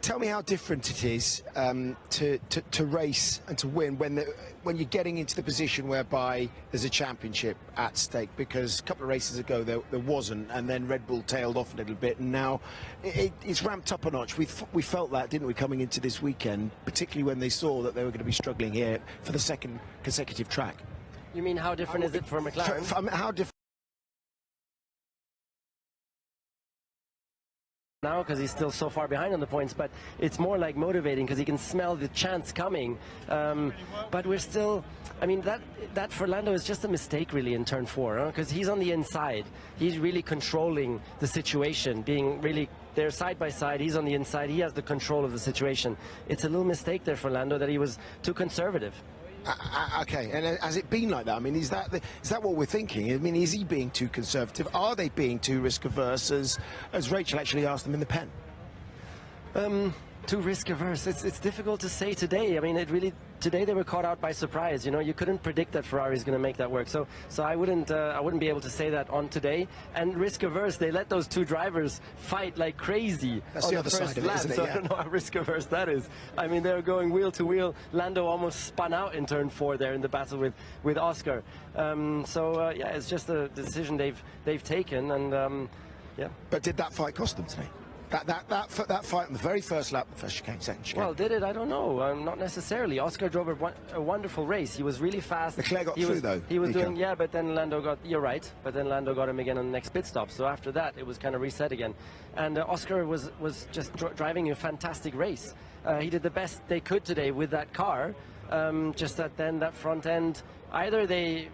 Tell me how different it is to race and to win when you're getting into the position whereby there's a championship at stake, because a couple of races ago there wasn't, and then Red Bull tailed off a little bit, and now it's ramped up a notch. We felt that, didn't we, coming into this weekend, particularly when they saw that they were going to be struggling here for the second consecutive track. You mean how different is it for McLaren? How different? Now, because he's still so far behind on the points, but it's more like motivating because he can smell the chance coming. But we're still, I mean, that for Lando is just a mistake really in turn 4, because he's on the inside. He's really controlling the situation, being really, they're side by side, he's on the inside, he has the control of the situation. It's a little mistake there for Lando that he was too conservative. Okay, and has it been like that? I mean, is that what we're thinking? I mean, is he being too conservative? Are they being too risk-averse, as Rachel actually asked them in the pen? Too risk-averse. It's difficult to say today. I mean, today they were caught out by surprise. You know, you couldn't predict that Ferrari is going to make that work. So I wouldn't be able to say that on today. And risk-averse, they let those two drivers fight like crazy. That's on the other side of it, isn't it? So yeah. I don't know how risk-averse that is. I mean, they were going wheel to wheel. Lando almost spun out in turn 4 there in the battle with Oscar. Yeah, it's just a decision they've taken, and yeah. But did that fight cost them today? That fight on the very first lap, the first chicane, second chicane. Well, did it? I don't know. Not necessarily. Oscar drove a wonderful race. He was really fast. Leclerc got through, though. He was doing, yeah, but then Lando got, you're right, but then Lando got him again on the next pit stop. So after that, it was kind of reset again. And Oscar was just driving a fantastic race. He did the best they could today with that car. Just that then that front end, either they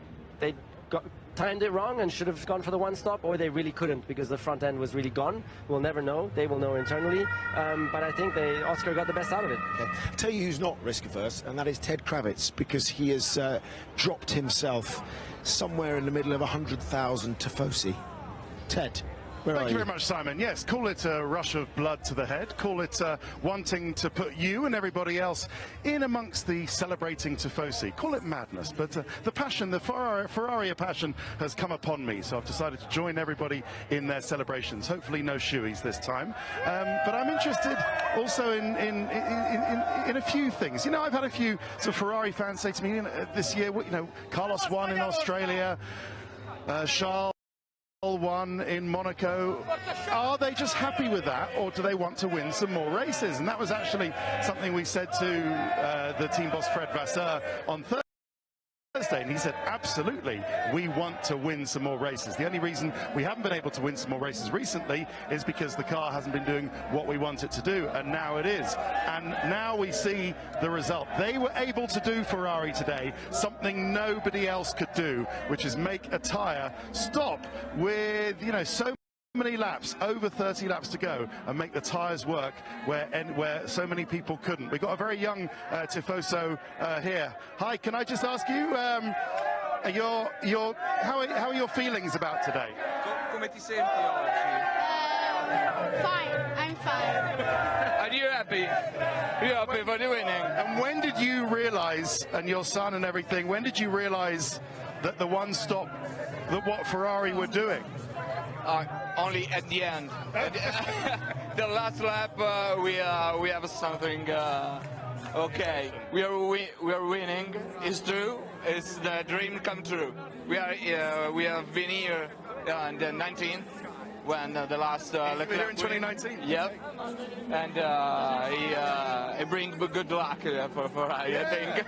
timed it wrong and should have gone for the one stop, or they really couldn't because the front end was really gone. We'll never know. They will know internally. But I think Oscar got the best out of it. Okay. I'll tell you who's not risk-averse, and that is Ted Kravitz, because he has dropped himself somewhere in the middle of 100,000 tifosi. Ted, where are you? Thank you very much, Simon. Yes, call it a rush of blood to the head. Call it wanting to put you and everybody else in amongst the celebrating tifosi. Call it madness. But the passion, the Ferrari passion has come upon me. So I've decided to join everybody in their celebrations. Hopefully no shoeies this time. But I'm interested also in a few things. You know, I've had a few sort of Ferrari fans say to me this year, you know, Carlos won in Australia, Charles won in Monaco. Are they just happy with that, or do they want to win some more races? And that was actually something we said to the team boss Fred Vasseur on Thursday, and he said absolutely we want to win some more races. The only reason we haven't been able to win some more races recently is because the car hasn't been doing what we want it to do, and now it is. And now we see the result. They were able to do, Ferrari, today something nobody else could do, which is make a tyre stop with, you know, so many laps, over 30 laps to go, and make the tyres work where so many people couldn't. We've got a very young tifoso here. Hi, can I just ask you, how are your feelings about today? Come ti senti oggi? Fine, I'm fine. Are you happy? You're happy for the winning? And when did you realise, and your son and everything, when did you realise that the one stop, that what Ferrari were doing? Only at the end. The last lap, we have something. Okay, we are winning. It's true. It's the dream come true. We have been here in the 19th when the last Leclerc here in 2019. Yep, and it brings good luck for Ferrari, I think.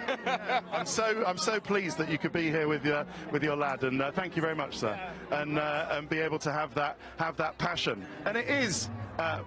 I'm so pleased that you could be here with your lad, and thank you very much, sir, and be able to have that passion. And it is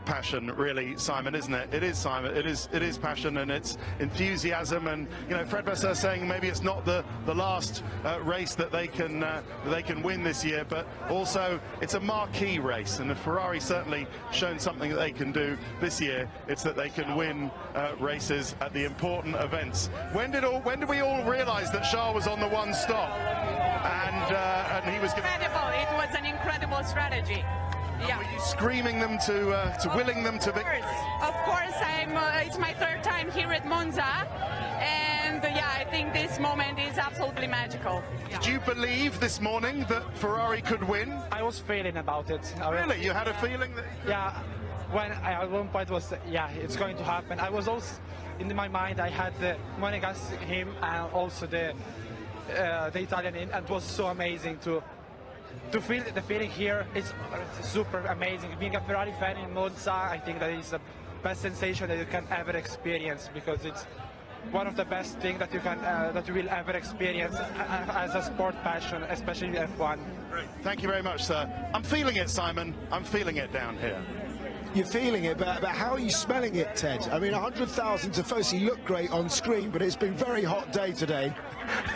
passion, really, Simon, isn't it? It is, Simon. It is passion, and it's enthusiasm. And you know, Fred Vasseur saying maybe it's not the last race that they can win this year, but also it's a marquee race. And the Ferrari certainly shown something that they can do this year. It's that they can win races at the important events. When did we all realise that Charles was on the one stop, and he was Incredible! It was an incredible strategy. Yeah. Were you screaming them to willing them to victory? Of course, it's my third time here at Monza, and yeah, I think this moment is absolutely magical. Did you believe this morning that Ferrari could win? I was feeling about it. Really? You had a feeling that? Yeah, when at one point was, yeah, it's going to happen. I was also, in my mind, I had the Monegas, him, and also the Italian, and it was so amazing to feel the feeling here. It's super amazing. Being a Ferrari fan in Monza, I think that is the best sensation that you can ever experience, because it's one of the best things that you will ever experience as a sport passion, especially F1. Great. Thank you very much, sir. I'm feeling it, Simon. I'm feeling it down here. You're feeling it, but how are you smelling it, Ted? I mean, 100,000 Tifosi look great on screen, but it's been a very hot day today.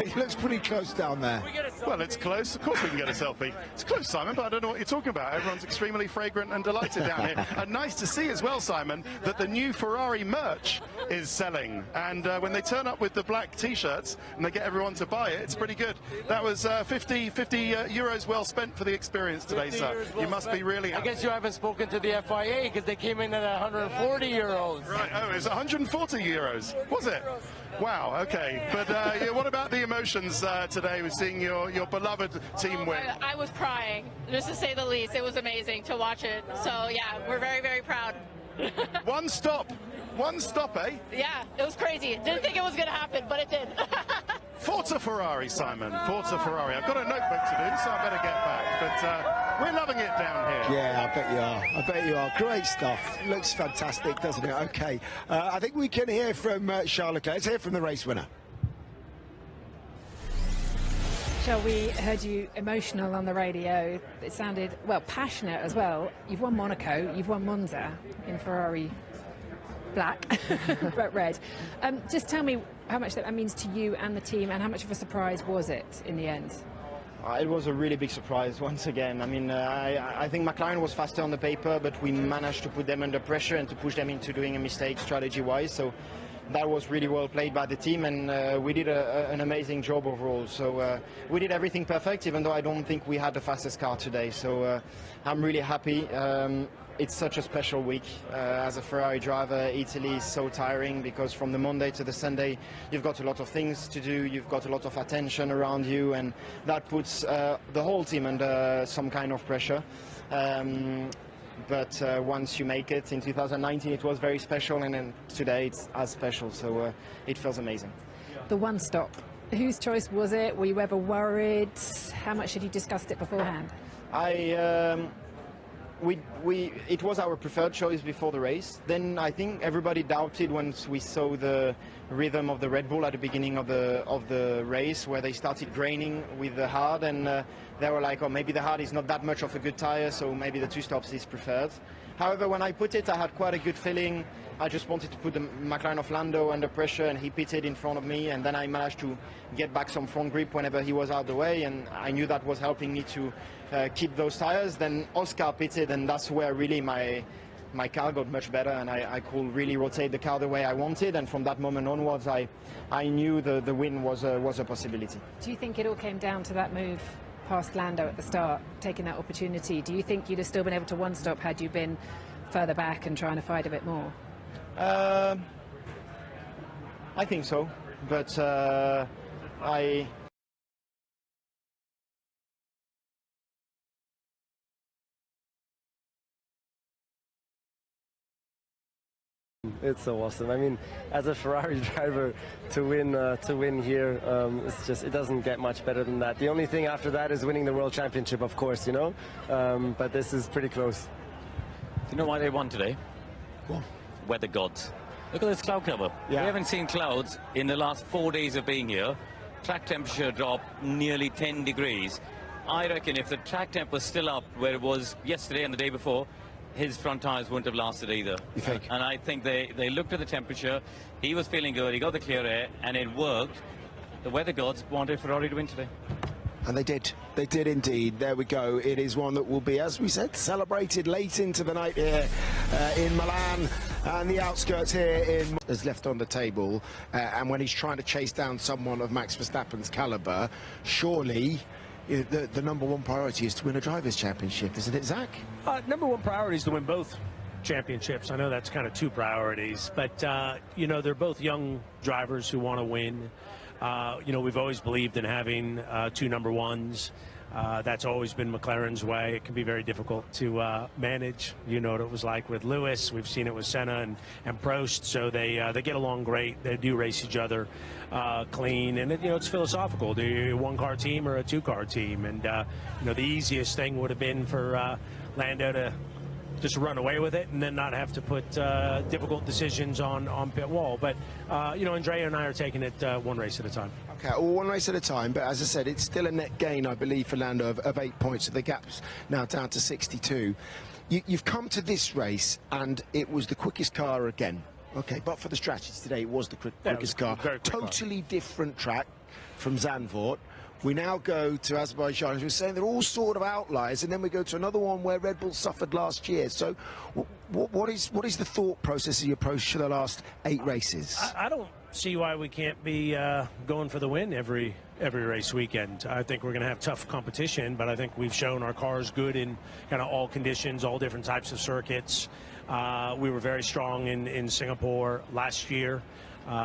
It looks pretty close down there. Well, it's close. Of course we can get a selfie. It's close, Simon, but I don't know what you're talking about. Everyone's extremely fragrant and delighted down here. And nice to see as well, Simon, that the new Ferrari merch is selling. And when they turn up with the black T-shirts and they get everyone to buy it, it's pretty good. That was 50 euros well spent for the experience today, sir. You must be really happy. I guess you haven't spoken to the FIA, because they came in at 140 euros. Right, oh, it was 140 euros, was it? Wow, okay. But yeah, what about the emotions today with seeing your beloved team win? I was crying, just to say the least. It was amazing to watch it. So, yeah, we're very, very proud. One stop, eh? Yeah, it was crazy. Didn't think it was going to happen, but it did. Forza Ferrari, Simon. Forza Ferrari. I've got a notebook to do, so I better get back. But we're loving it down here. Yeah, I bet you are. I bet you are. Great stuff. Looks fantastic, doesn't it? Okay. I think we can hear from Charles Leclerc. Let's hear from the race winner. Charles, we heard you emotional on the radio. It sounded, well, passionate as well. You've won Monaco, you've won Monza in Ferrari black, but red. Just tell me how much that means to you and the team, and how much of a surprise was it in the end? It was a really big surprise once again. I mean, I think McLaren was faster on the paper, but we managed to put them under pressure and to push them into doing a mistake strategy-wise. So that was really well played by the team, and we did an amazing job overall. So we did everything perfect, even though I don't think we had the fastest car today. So I'm really happy. It's such a special week. As a Ferrari driver, Italy is so tiring, because from the Monday to the Sunday, you've got a lot of things to do, you've got a lot of attention around you, and that puts the whole team under some kind of pressure. But once you make it, in 2019 it was very special, and then today it's as special, so it feels amazing. The one stop, whose choice was it? Were you ever worried? How much had you discussed it beforehand? It was our preferred choice before the race. Then I think everybody doubted once we saw the rhythm of the Red Bull at the beginning of the race, where they started graining with the hard, and they were like, oh, maybe the hard is not that much of a good tire, so maybe the two stops is preferred. However, when I put it, I had quite a good feeling. I just wanted to put the McLaren of Lando under pressure, and he pitted in front of me, and then I managed to get back some front grip whenever he was out of the way, and I knew that was helping me to keep those tires. Then Oscar pitted, and that's where really my car got much better, and I could really rotate the car the way I wanted, and from that moment onwards I knew the win was a possibility. Do you think it all came down to that move past Lando at the start, taking that opportunity? Do you think you'd have still been able to one stop had you been further back and trying to fight a bit more? I think so, but It's so awesome. I mean, as a Ferrari driver, to win here, it's just, it doesn't get much better than that. The only thing after that is winning the World Championship, of course, you know. But this is pretty close. Do you know why they won today? What? Weather gods. Look at this cloud cover. Yeah. We haven't seen clouds in the last 4 days of being here. Track temperature dropped nearly 10 degrees. I reckon if the track temp was still up where it was yesterday and the day before, his front tyres wouldn't have lasted either. You think? And I think they looked at the temperature, he was feeling good, he got the clear air, and it worked. The weather gods wanted Ferrari to win today. And they did. They did indeed. There we go. It is one that will be, as we said, celebrated late into the night here in Milan and the outskirts here in... is left on the table. And when he's trying to chase down someone of Max Verstappen's calibre, surely the number one priority is to win a Drivers' Championship, isn't it, Zach? Number one priority is to win both championships. I know that's kind of two priorities, but, you know, they're both young drivers who want to win. You know, we've always believed in having two number ones. That's always been McLaren's way. It can be very difficult to manage. You know what it was like with Lewis. We've seen it with Senna and Prost. So they get along great. They do race each other clean, and it's philosophical. Do you a one-car team or a two-car team? And the easiest thing would have been for Lando to just run away with it and then not have to put difficult decisions on pit wall. But Andrea and I are taking it one race at a time. Okay, well, one race at a time, but as I said, it's still a net gain, I believe, for Lando of 8 points. So the gap's now down to 62. You've come to this race, and it was the quickest car again. Okay, but for the strategy today, it was the quickest car. Totally different track from Zandvoort. We now go to Azerbaijan, as we were saying, they're all sort of outliers, and then we go to another one where Red Bull suffered last year. So what is the thought process of your approach to the last 8 races? I don't see why we can't be going for the win every race weekend. I think we're going to have tough competition, but I think we've shown our car's good in kind of all conditions, all different types of circuits. We were very strong in Singapore last year.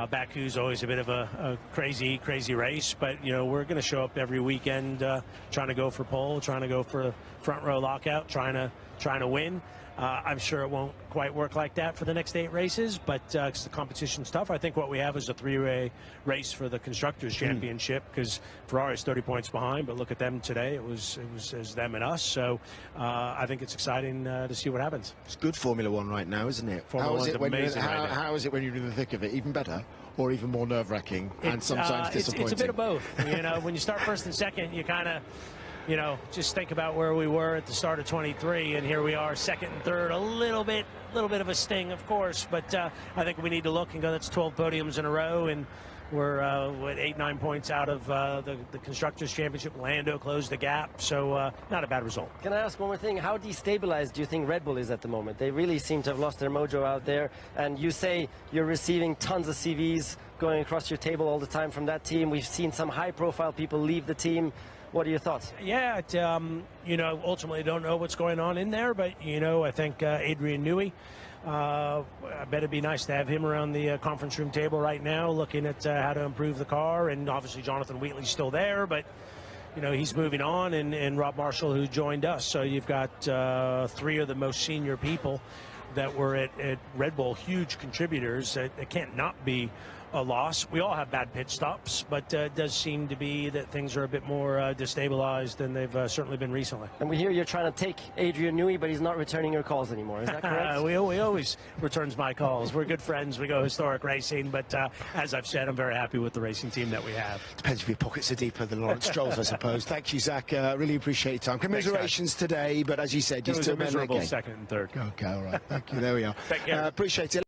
Baku's always a bit of a crazy race, but we're going to show up every weekend trying to go for pole, trying to go for front row lockout, trying to win. I'm sure it won't quite work like that for the next 8 races, but because the competition's tough. I think what we have is a 3-way race for the Constructors' Championship, because Ferrari's 30 points behind, but look at them today. It was them and us. So I think it's exciting to see what happens. It's good Formula One right now, isn't it? Formula One's amazing right now. How is it when you're in the thick of it? Even better, or even more nerve-wracking, and sometimes disappointing? It's a bit of both. When you start first and second, you kind of just think about where we were at the start of 23, and here we are, second and third. A little bit of a sting, of course, but I think we need to look and go, that's 12 podiums in a row, and we're 8-9 points out of the Constructors' Championship. Lando closed the gap, so not a bad result. Can I ask one more thing? How destabilized do you think Red Bull is at the moment? They really seem to have lost their mojo out there, and you say you're receiving tons of CVs going across your table all the time from that team. We've seen some high-profile people leave the team. What are your thoughts? Yeah, ultimately don't know what's going on in there, but, I think Adrian Newey, I bet it'd be nice to have him around the conference room table right now, looking at how to improve the car. And obviously Jonathan Wheatley's still there, but, he's moving on, and Rob Marshall, who joined us. So you've got 3 of the most senior people that were at Red Bull, huge contributors. It can't not be a loss. We all have bad pit stops, but it does seem to be that things are a bit more destabilized than they've certainly been recently. And we hear you're trying to take Adrian Newey, but he's not returning your calls anymore. Is that correct? We always returns my calls. We're good friends. We go historic racing, but as I've said, I'm very happy with the racing team that we have. Depends if your pockets are deeper than Lawrence Stroll's, I suppose. Thank you, Zach. Really appreciate your time. Commiserations today, but as you said, it was a miserable second and third. Okay, all right. Thank you. There we are. Take care. Appreciate it.